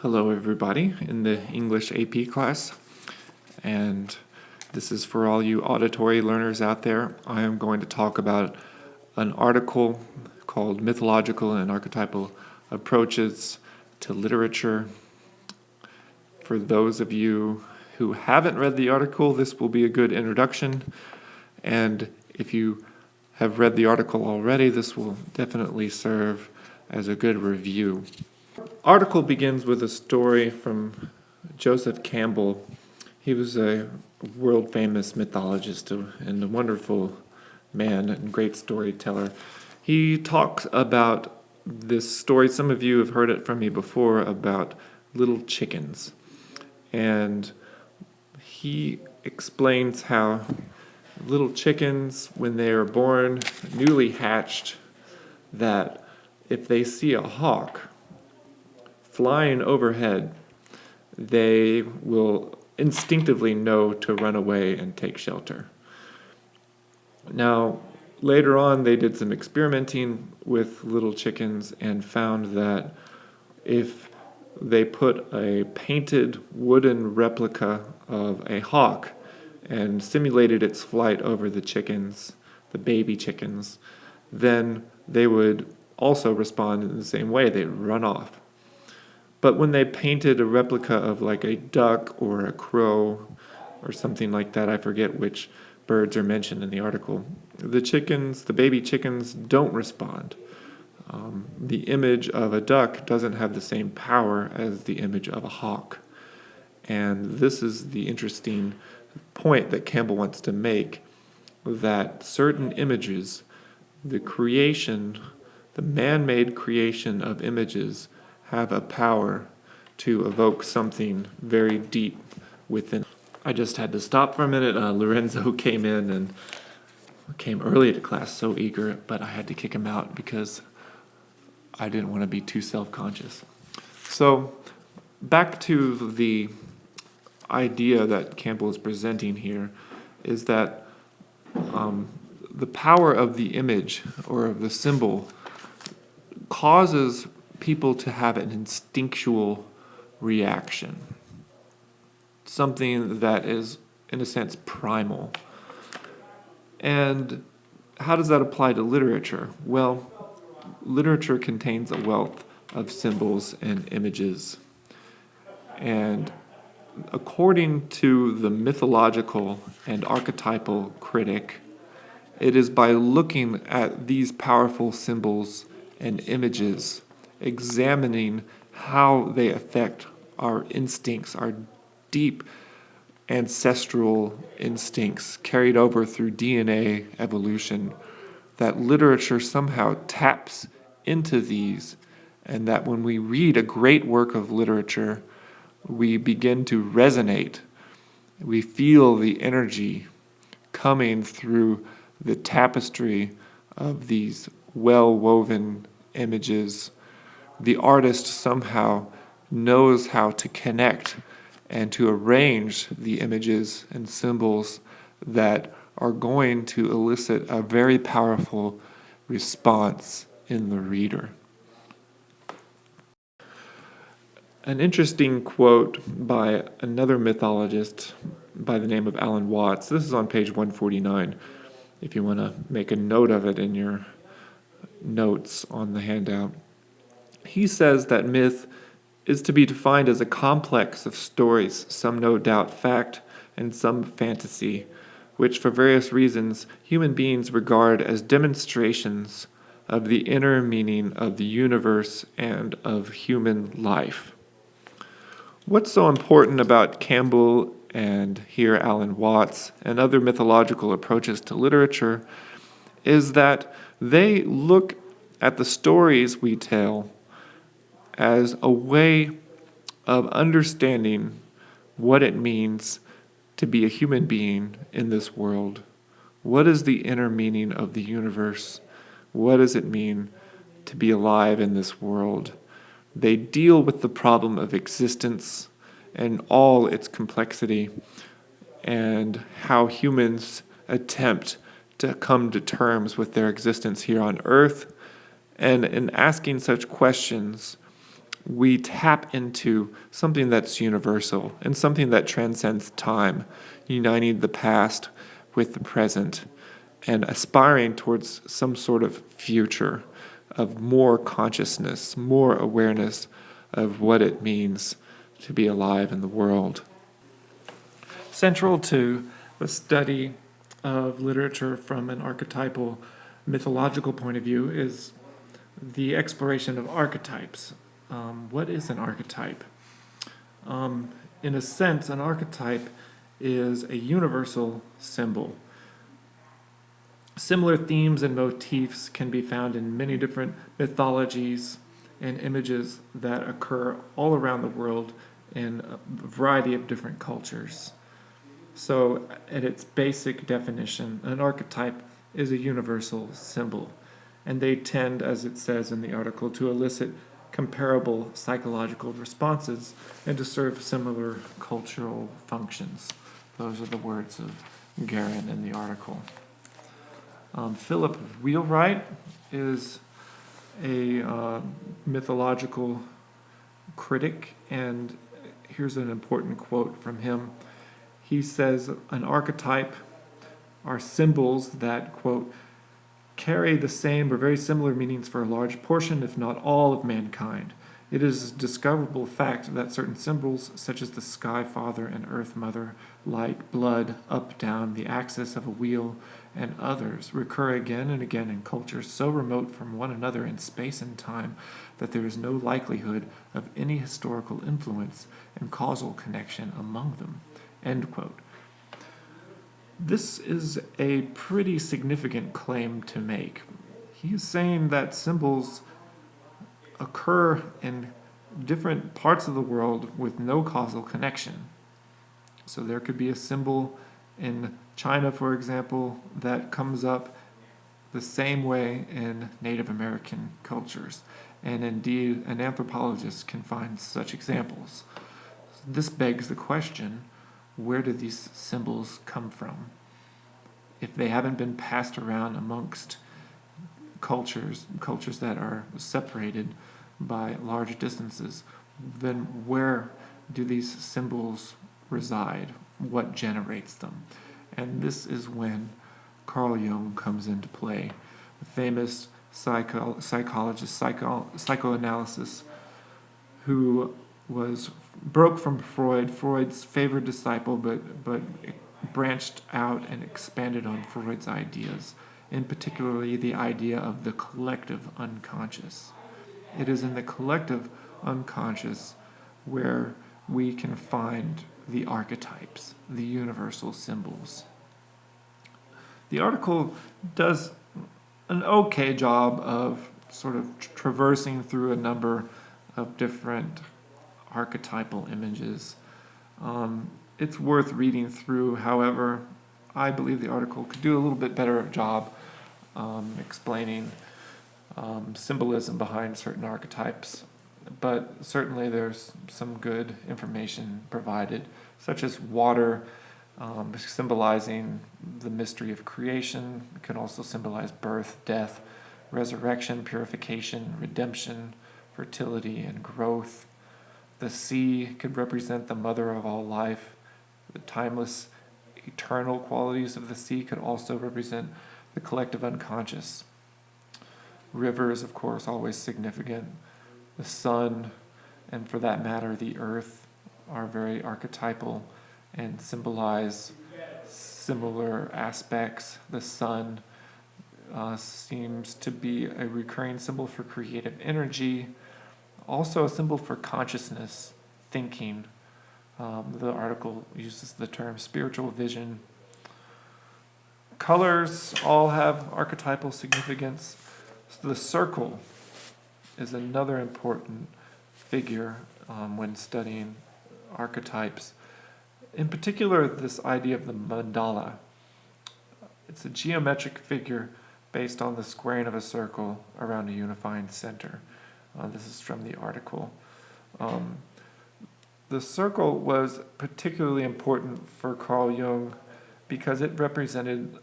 Hello, everybody, in the English AP class. And this is for all you auditory learners out there. I am going to talk about an article called Mythological and Archetypal Approaches to Literature. For those of you who haven't read the article, this will be a good introduction. And if you have read the article already, this will definitely serve as a good review. Article begins with a story from Joseph Campbell. He was a world-famous mythologist and a wonderful man and great storyteller. He talks about this story. Some of you have heard it from me before about little chickens. And he explains how little chickens, when they are born, newly hatched, that if they see a hawk flying overhead, they will instinctively know to run away and take shelter. Now, later on, they did some experimenting with little chickens and found that if they put a painted wooden replica of a hawk and simulated its flight over the chickens, the baby chickens, then they would also respond in the same way. They'd run off. But when they painted a replica of like a duck or a crow or something like that, I forget which birds are mentioned in the article, the baby chickens don't respond. The image of a duck doesn't have the same power as the image of a hawk. And this is the interesting point that Campbell wants to make, that certain images, the man-made creation of images, have a power to evoke something very deep within. I just had to stop for a minute. Lorenzo came in and came early to class, so eager, but I had to kick him out because I didn't want to be too self-conscious. So back to the idea that Campbell is presenting here is that the power of the image or of the symbol causes people to have an instinctual reaction, something that is, in a sense, primal. And how does that apply to literature? Well, literature contains a wealth of symbols and images. And according to the mythological and archetypal critic, it is by looking at these powerful symbols and images, examining how they affect our instincts, our deep ancestral instincts carried over through DNA evolution, that literature somehow taps into these, and that when we read a great work of literature, we begin to resonate. We feel the energy coming through the tapestry of these well-woven images. The artist somehow knows how to connect and to arrange the images and symbols that are going to elicit a very powerful response in the reader. An interesting quote by another mythologist by the name of Alan Watts. This is on page 149, if you want to make a note of it in your notes on the handout. He says that myth is to be defined as a complex of stories, some no doubt fact and some fantasy, which for various reasons human beings regard as demonstrations of the inner meaning of the universe and of human life. What's so important about Campbell and here Alan Watts and other mythological approaches to literature is that they look at the stories we tell as a way of understanding what it means to be a human being in this world. What is the inner meaning of the universe? What does it mean to be alive in this world? They deal with the problem of existence and all its complexity and how humans attempt to come to terms with their existence here on Earth. And in asking such questions, we tap into something that's universal and something that transcends time, uniting the past with the present and aspiring towards some sort of future of more consciousness, more awareness of what it means to be alive in the world. Central to the study of literature from an archetypal mythological point of view is the exploration of archetypes. What is an archetype? In a sense, an archetype is a universal symbol. Similar themes and motifs can be found in many different mythologies and images that occur all around the world in a variety of different cultures. So, at its basic definition, an archetype is a universal symbol, and they tend, as it says in the article, to elicit comparable psychological responses and to serve similar cultural functions. Those are the words of Guerin in the article. Philip Wheelwright is a mythological critic, and here's an important quote from him. He says, an archetype are symbols that, quote, carry the same or very similar meanings for a large portion, if not all, of mankind. It is a discoverable fact that certain symbols, such as the Sky Father and Earth Mother, light, blood, up, down, the axis of a wheel, and others, recur again and again in cultures so remote from one another in space and time that there is no likelihood of any historical influence and causal connection among them. End quote. This is a pretty significant claim to make. He's saying that symbols occur in different parts of the world with no causal connection. So there could be a symbol in China, for example, that comes up the same way in Native American cultures. And indeed, an anthropologist can find such examples. This begs the question, where do these symbols come from? If they haven't been passed around amongst cultures that are separated by large distances, then where do these symbols reside? What generates them? And this is when Carl Jung comes into play, the famous psychologist, psychoanalysis, who broke from Freud, Freud's favorite disciple, but branched out and expanded on Freud's ideas, in particularly the idea of the collective unconscious. It is in the collective unconscious where we can find the archetypes, the universal symbols. The article does an okay job of sort of traversing through a number of different archetypal images. It's worth reading through. However, I believe the article could do a little bit better job explaining symbolism behind certain archetypes. But certainly there's some good information provided, such as water symbolizing the mystery of creation. It can also symbolize birth, death, resurrection, purification, redemption, fertility, and growth. The sea could represent the mother of all life. The timeless, eternal qualities of the sea could also represent the collective unconscious. Rivers, of course, always significant. The sun, and for that matter, the earth, are very archetypal and symbolize similar aspects. The sun seems to be a recurring symbol for creative energy, also a symbol for consciousness, thinking. The article uses the term spiritual vision. Colors all have archetypal significance. So the circle is another important figure when studying archetypes. In particular, this idea of the mandala. It's a geometric figure based on the squaring of a circle around a unifying center. This is from the article. The circle was particularly important for Carl Jung because it represented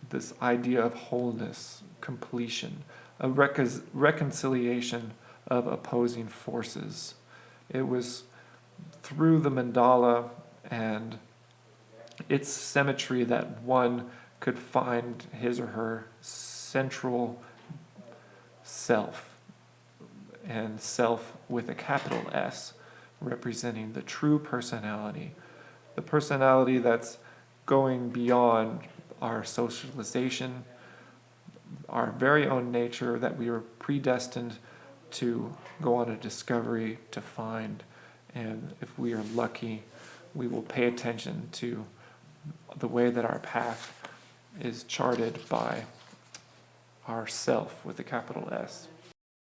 this idea of wholeness, completion, a reconciliation of opposing forces. It was through the mandala and its symmetry that one could find his or her central self, and self with a capital S, representing the true personality, the personality that's going beyond our socialization, our very own nature that we were predestined to go on a discovery to find. And if we are lucky, we will pay attention to the way that our path is charted by our self with a capital S.